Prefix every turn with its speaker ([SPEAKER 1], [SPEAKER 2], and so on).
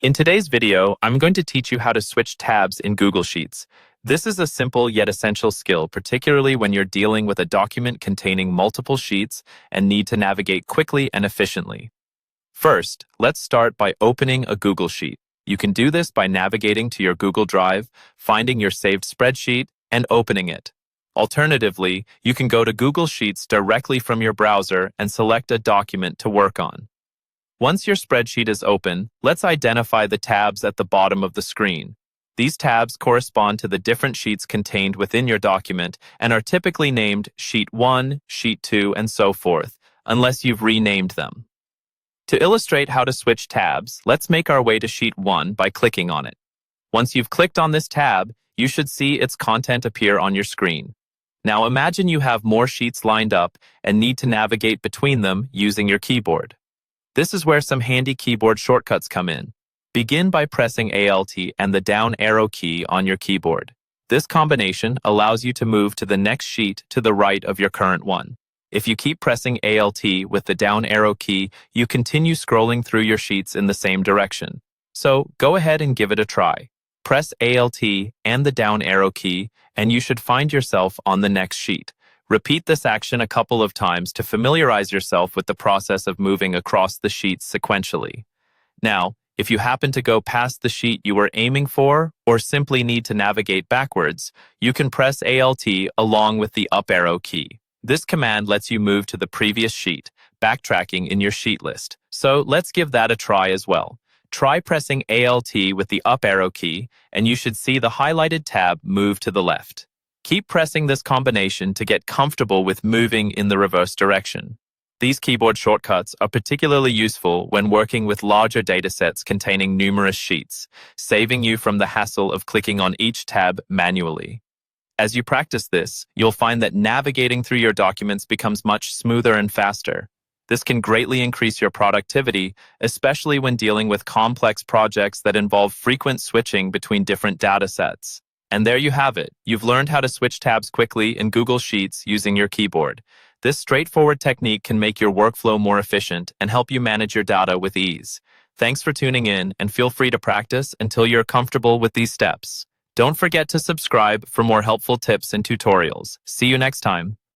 [SPEAKER 1] In today's video, I'm going to teach you how to switch tabs in Google Sheets. This is a simple yet essential skill, particularly when you're dealing with a document containing multiple sheets and need to navigate quickly and efficiently. First, let's start by opening a Google Sheet. You can do this by navigating to your Google Drive, finding your saved spreadsheet, and opening it. Alternatively, you can go to Google Sheets directly from your browser and select a document to work on. Once your spreadsheet is open, let's identify the tabs at the bottom of the screen. These tabs correspond to the different sheets contained within your document and are typically named Sheet 1, Sheet 2, and so forth, unless you've renamed them. To illustrate how to switch tabs, let's make our way to Sheet 1 by clicking on it. Once you've clicked on this tab, you should see its content appear on your screen. Now imagine you have more sheets lined up and need to navigate between them using your keyboard. This is where some handy keyboard shortcuts come in. Begin by pressing Alt and the down arrow key on your keyboard. This combination allows you to move to the next sheet to the right of your current one. If you keep pressing Alt with the down arrow key, you continue scrolling through your sheets in the same direction. So go ahead and give it a try. Press Alt and the down arrow key, and you should find yourself on the next sheet. Repeat this action a couple of times to familiarize yourself with the process of moving across the sheets sequentially. Now, if you happen to go past the sheet you were aiming for, or simply need to navigate backwards, you can press Alt along with the up arrow key. This command lets you move to the previous sheet, backtracking in your sheet list. So let's give that a try as well. Try pressing Alt with the up arrow key, and you should see the highlighted tab move to the left. Keep pressing this combination to get comfortable with moving in the reverse direction. These keyboard shortcuts are particularly useful when working with larger datasets containing numerous sheets, saving you from the hassle of clicking on each tab manually. As you practice this, you'll find that navigating through your documents becomes much smoother and faster. This can greatly increase your productivity, especially when dealing with complex projects that involve frequent switching between different datasets. And there you have it. You've learned how to switch tabs quickly in Google Sheets using your keyboard. This straightforward technique can make your workflow more efficient and help you manage your data with ease. Thanks for tuning in, and feel free to practice until you're comfortable with these steps. Don't forget to subscribe for more helpful tips and tutorials. See you next time.